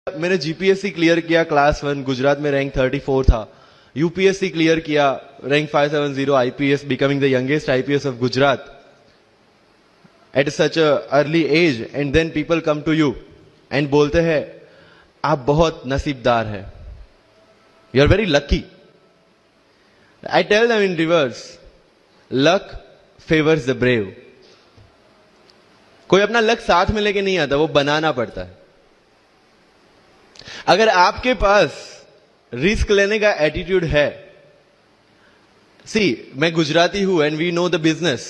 मैंने GPSC clear किया class 1 Gujarat में रैंक 34 था। यूपीएससी क्लियर किया rank 570 IPS becoming the youngest IPS of Gujarat at such a early age and then people come to you and बोलते हैं आप बहुत नसीबदार है, you are very lucky. I tell them in reverse, luck favours the brave. कोई अपना luck साथ में लेके नहीं आता, वो बनाना पड़ता है। अगर आपके पास रिस्क लेने का एटीट्यूड है, मैं गुजराती हूं and we know the business,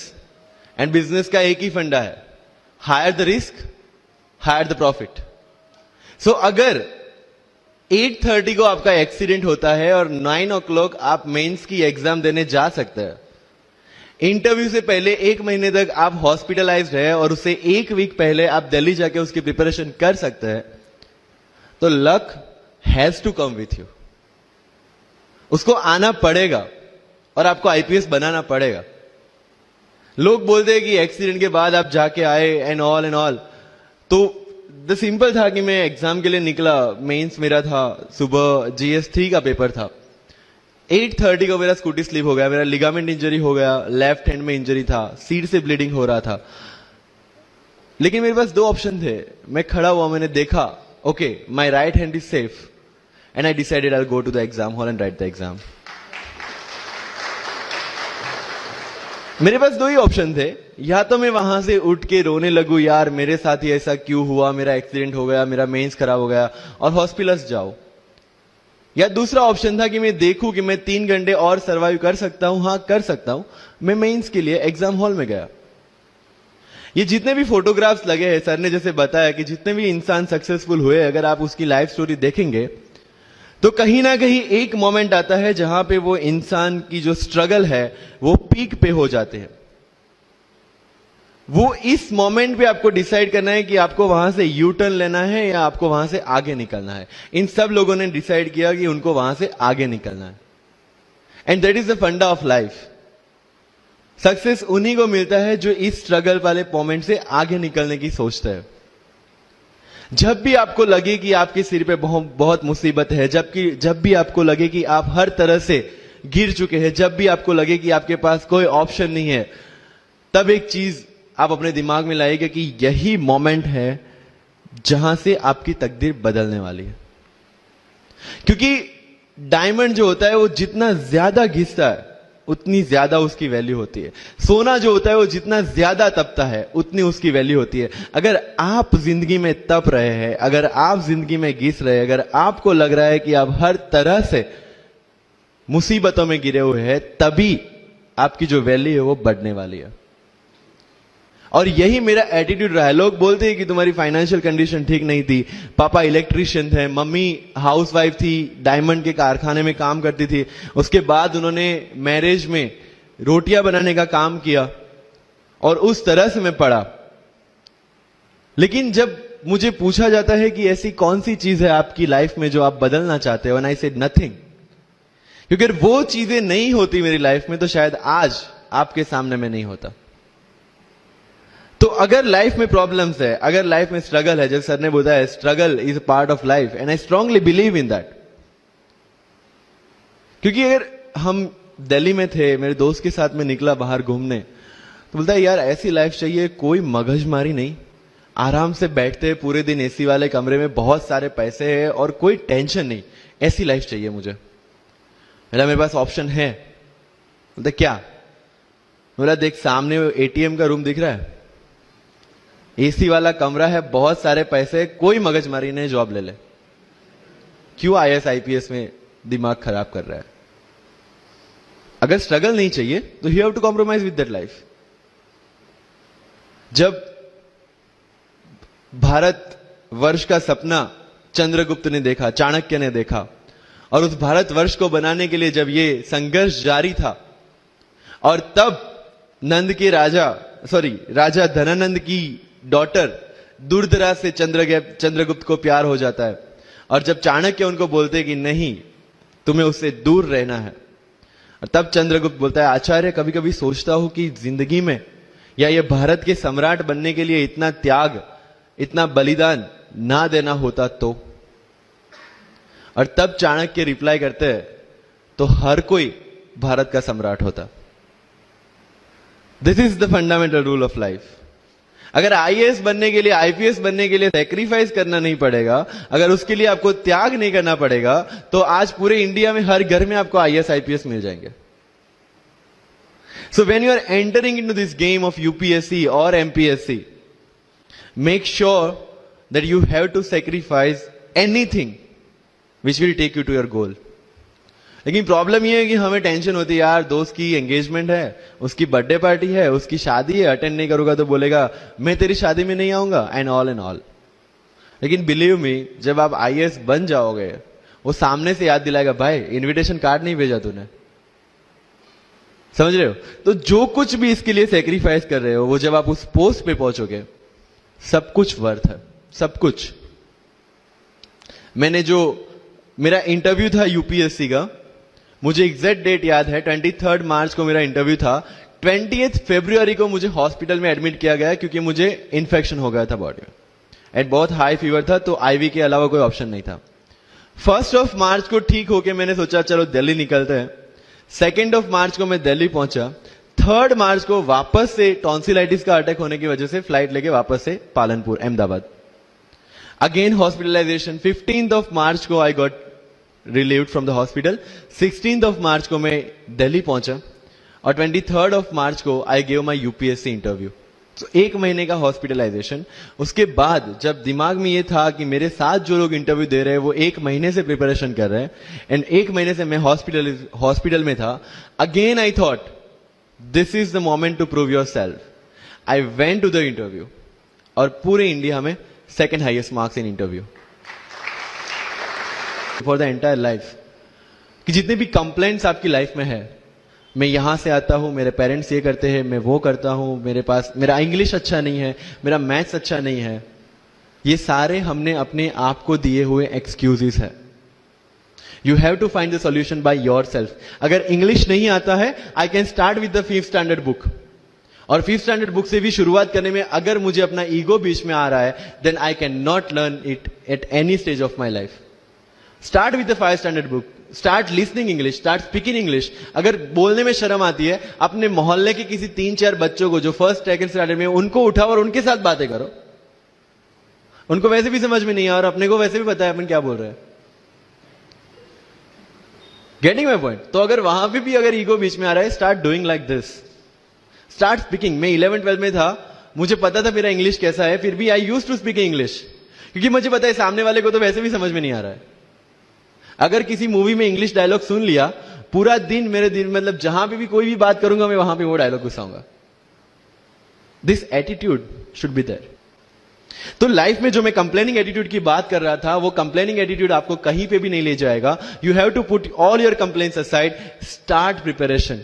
and business का एक ही फंडा है, higher the risk higher the profit. So अगर 8:30 को आपका एक्सीडेंट होता है और 9 o'clock आप मेंस की एग्जाम देने जा सकते हैं, इंटरव्यू से पहले 1 महीने तक आप हॉस्पिटलाइज्ड है और उससे 1 वीक पहले आप दिल्ली जाके उसकी प्रिपरेशन कर सकते हैं, तो luck has to come with you. उसको आना पड़ेगा और आपको आईपीएस बनाना पड़ेगा। लोग बोलते हैं कि एक्सीडेंट के बाद आप जाके आए एंड ऑल, तो द सिंपल था कि मैं एग्जाम के लिए निकला, मेंस मेरा था, सुबह GS3 का पेपर था। 8:30 को मेरा स्कूटी स्लिप हो गया, मेरा लिगामेंट इंजरी हो गया, लेफ्ट हैंड में इंजरी था, सीट से ब्लीडिंग हो रहा था। लेकिन मेरे पास 2 ऑप्शन थे। मैं खड़ा हुआ, मैंने देखा okay, my right hand is safe, and I decided I'll go to the exam hall and write the exam. मेरे पास 2 ही ऑप्शन थे, या तो मैं वहां से उठ के रोने लगूं, यार मेरे साथ ही ऐसा क्यों हुआ, मेरा एक्सीडेंट हो गया, मेरा मेंस खराब हो गया, और हॉस्पिटल जाओ। या दूसरा ऑप्शन था कि मैं देखूं कि मैं 3 घंटे और सर्वाइव कर सकता हूं। हाँ, कर सकता हूं। मैं मेंस के लिए एग्जाम हॉल में गया। ये जितने भी फोटोग्राफ्स लगे हैं, सर ने जैसे बताया कि जितने भी इंसान सक्सेसफुल हुए, अगर आप उसकी लाइफ स्टोरी देखेंगे तो कहीं ना कहीं एक मोमेंट आता है जहां पे वो इंसान की जो स्ट्रगल है वो पीक पे हो जाते हैं। वो इस मोमेंट पे आपको डिसाइड करना है कि आपको वहां से यू टर्न लेना है या आपको वहां से आगे निकलना है। इन सब लोगों ने डिसाइड किया कि उनको वहां से आगे निकलना है, एंड दैट इज द फंडा ऑफ लाइफ। सक्सेस उन्हीं को मिलता है जो इस स्ट्रगल वाले मोमेंट से आगे निकलने की सोचता है। जब भी आपको लगे कि आपके सिर पे बहुत मुसीबत है, जब भी आपको लगे कि आप हर तरह से गिर चुके हैं, जब भी आपको लगे कि आपके पास कोई ऑप्शन नहीं है, तब एक चीज आप अपने दिमाग में लाइएगा कि यही मोमेंट है जहां से आपकी तकदीर बदलने वाली है। क्योंकि डायमंड जो होता है वो जितना ज्यादा घिसता है उतनी ज्यादा उसकी वैल्यू होती है। सोना जो होता है वो जितना ज्यादा तपता है उतनी उसकी वैल्यू होती है। अगर आप जिंदगी में तप रहे हैं, अगर आप जिंदगी में घिस रहे हैं, अगर आपको लग रहा है कि आप हर तरह से मुसीबतों में गिरे हुए हैं, तभी आपकी जो वैल्यू है वो बढ़ने वाली है। और यही मेरा एटीट्यूड रहा है। लोग बोलते हैं कि तुम्हारी फाइनेंशियल कंडीशन ठीक नहीं थी, पापा इलेक्ट्रिशियन थे, मम्मी हाउसवाइफ थी, डायमंड के कारखाने में काम करती थी, उसके बाद उन्होंने मैरिज में रोटियां बनाने का काम किया, और उस तरह से मैं पढ़ा। लेकिन जब मुझे पूछा जाता है कि ऐसी कौन सी चीज है आपकी लाइफ में जो आप बदलना चाहते हो, एंड आई सेड नथिंग। क्योंकि अगर वो चीजें नहीं होती मेरी लाइफ में तो शायद आज आपके सामने मैं नहीं होता। तो अगर लाइफ में प्रॉब्लम्स है, अगर लाइफ में स्ट्रगल है, जैसे सर ने बताया struggle is a part of life, and I strongly believe in that. क्योंकि अगर हम दिल्ली में थे, मेरे दोस्त के साथ में निकला बाहर घूमने, तो बोलता है यार ऐसी लाइफ चाहिए, कोई मगजमारी नहीं, आराम से बैठते हैं पूरे दिन एसी वाले कमरे में, बहुत सारे पैसे हैं और कोई टेंशन नहीं, ऐसी लाइफ चाहिए मुझे। मेरे पास ऑप्शन है। बोलता क्या? बोला देख सामने एटीएम का रूम दिख रहा है, एसी वाला कमरा है, बहुत सारे पैसे, कोई मगजमारी नहीं, जॉब ले ले। क्यों IAS IPS में दिमाग खराब कर रहा है? अगर स्ट्रगल नहीं चाहिए तो you have to compromise with that life. जब भारत वर्ष का सपना चंद्रगुप्त ने देखा, चाणक्य ने देखा, और उस भारत वर्ष को बनाने के लिए जब ये संघर्ष जारी था, और तब राजा धनानंद की डॉटर दूरदराज से चंद्रगुप्त को प्यार हो जाता है, और जब चाणक्य उनको बोलते कि नहीं तुम्हें उससे दूर रहना है, और तब चंद्रगुप्त बोलता है आचार्य कभी कभी सोचता हूं कि जिंदगी में या ये भारत के सम्राट बनने के लिए इतना त्याग, इतना बलिदान ना देना होता तो। और तब चाणक्य रिप्लाई करते हैं तो हर कोई भारत का सम्राट होता। This is the fundamental rule of life. अगर आईएएस बनने के लिए, आईपीएस बनने के लिए सैक्रिफाइस करना नहीं पड़ेगा, अगर उसके लिए आपको त्याग नहीं करना पड़ेगा, तो आज पूरे इंडिया में हर घर में आपको आईएएस आईपीएस मिल जाएंगे। So when you are entering into this game of UPSC or MPSC, make sure that you have to sacrifice anything which will take you to your goal. लेकिन प्रॉब्लम ये है कि हमें टेंशन होती है, यार दोस्त की एंगेजमेंट है, उसकी बर्थडे पार्टी है, उसकी शादी है, अटेंड नहीं करूंगा तो बोलेगा मैं तेरी शादी में नहीं आऊंगा, एंड ऑल। लेकिन बिलीव मी, जब आप आईएएस बन जाओगे, वो सामने से याद दिलाएगा, भाई इनविटेशन कार्ड नहीं भेजा तूने। समझ रहे हो? तो जो कुछ भी इसके लिए सेक्रीफाइस कर रहे हो, वो जब आप उस पोस्ट पे पहुंचोगे, सब कुछ वर्थ है, सब कुछ। मेरा इंटरव्यू था यूपीएससी का, मुझे एग्जैक्ट डेट याद है, 23 मार्च को मेरा इंटरव्यू था। 20 फरवरी को मुझे हॉस्पिटल में एडमिट किया गया क्योंकि मुझे इन्फेक्शन हो गया था बॉडी में, एंड बहुत हाई फीवर था, तो आईवी के अलावा कोई ऑप्शन नहीं था। 1 मार्च को ठीक होके मैंने सोचा चलो दिल्ली निकलते हैं। 2 मार्च को मैं दिल्ली पहुंचा। 3 मार्च को वापस से टॉन्सिलाइटिस का अटैक होने की वजह से फ्लाइट लेके वापस से पालनपुर, अहमदाबाद। Again hospitalization. 15 मार्च को I got relieved from the hospital. 16 मार्च को मैं दिल्ली पहुंचा और 23 मार्च को I gave my UPSC interview. तो 1 महीने का हॉस्पिटलाइजेशन। उसके बाद जब दिमाग में ये था कि मेरे साथ जो लोग इंटरव्यू दे रहे हैं वो 1 महीने से प्रिपरेशन कर रहे हैं, एंड 1 महीने से मैं हॉस्पिटल में था, again I thought this is the moment to prove yourself. I went to the interview और पूरे इंडिया में 2nd highest marks in interview for the entire life. कि जितने भी कंप्लेंट्स आपकी लाइफ में है, मैं यहां से आता हूं, मेरे पेरेंट्स ये करते हैं, मैं वो करता हूं, मेरा इंग्लिश अच्छा नहीं है, मेरा मैथ्स अच्छा नहीं है, ये सारे हमने अपने आप को दिए हुए एक्सक्यूजेस है। You have to find the solution by yourself. अगर इंग्लिश नहीं आता है, I can start with the 5th standard book, और 5th स्टैंडर्ड बुक से भी शुरुआत करने में अगर मुझे अपना ईगो बीच में आ रहा है, then I can not learn it at any stage of my life. Start with the 5th standard book, start listening English, start speaking English. अगर बोलने में शर्म आती है, अपने मोहल्ले के किसी 3-4 बच्चों को जो 1st 2nd स्टैंडर्ड में, उनको उठाओ और उनके साथ बातें करो। उनको वैसे भी समझ में नहीं आ, और अपने को वैसे भी पता है अपन क्या बोल रहे हैं। Getting my point? तो अगर वहां पे भी अगर ईगो बीच में आ रहा है, start doing like this, start speaking. मैं 11th-12th में था, मुझे पता था मेरा इंग्लिश कैसा है, फिर भी I used to speak English, क्योंकि मुझे पता है सामने वाले को तो वैसे भी समझ में नहीं आ रहा है। अगर किसी मूवी में इंग्लिश डायलॉग सुन लिया, पूरा दिन मेरे दिन, मतलब जहां पे भी कोई भी बात करूंगा, मैं वहां पे वो डायलॉग घुसाऊंगा। This attitude should be there. तो लाइफ में जो मैं कंप्लेनिंग एटीट्यूड की बात कर रहा था, वो कंप्लेनिंग एटीट्यूड आपको कहीं पे भी नहीं ले जाएगा। You have to put all your complaints aside, start preparation.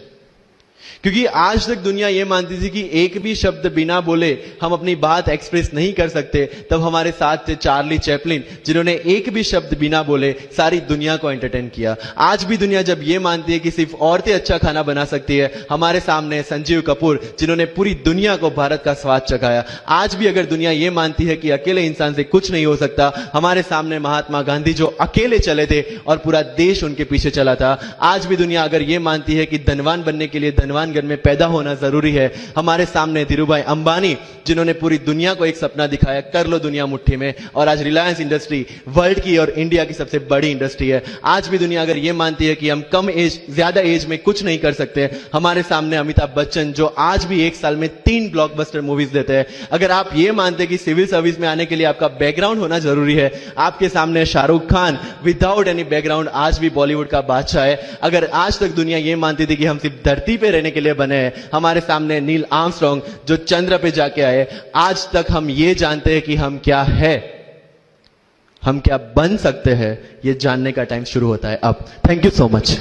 क्योंकि आज तक दुनिया यह मानती थी कि एक भी शब्द बिना बोले हम अपनी बात एक्सप्रेस नहीं कर सकते। तब हमारे साथ थे चार्ली चैपलिन, जिन्होंने एक भी शब्द बिना बोले सारी दुनिया को एंटरटेन किया। आज भी दुनिया जब यह मानती है कि सिर्फ औरतें अच्छा खाना बना सकती है, हमारे सामने संजीव कपूर, जिन्होंने पूरी दुनिया को भारत का स्वाद चखाया। आज भी अगर दुनिया यह मानती है कि अकेले इंसान से कुछ नहीं हो सकता, हमारे सामने महात्मा गांधी, जो अकेले चले थे और पूरा देश उनके पीछे चला था। आज भी दुनिया अगर यह मानती है कि धनवान बनने के लिए धनवान घर में पैदा होना जरूरी है, हमारे सामने धीरूभाई अंबानी, जिन्होंने पूरी दुनिया को एक सपना दिखाया, कर लो दुनिया मुट्ठी में, और आज रिलायंस इंडस्ट्री वर्ल्ड की और इंडिया की सबसे बड़ी इंडस्ट्री है। आज भी दुनिया अगर यह मानती है कि हम कम एज, ज्यादा एज में कुछ नहीं कर सकते, हमारे सामने अमिताभ बच्चन, जो आज भी एक साल में 3 ब्लॉकबस्टर मूवीज देते हैं। अगर आप ये मानते हैं कि सिविल सर्विस में आने के लिए आपका बैकग्राउंड होना जरूरी है, आपके सामने Shahrukh Khan without any background आज भी बॉलीवुड का बादशाह है। अगर आज तक दुनिया ये मानती थी कि हम सिर्फ धरती पे रहने के लिए बने हैं, हमारे सामने नील आर्मस्ट्रॉन्ग, जो चंद्र पे जाके आए, आज तक हम ये जानते हैं कि हम क्या है, हम क्या बन सकते हैं, ये जानने का टाइम शुरू होता है अब। Thank you so much.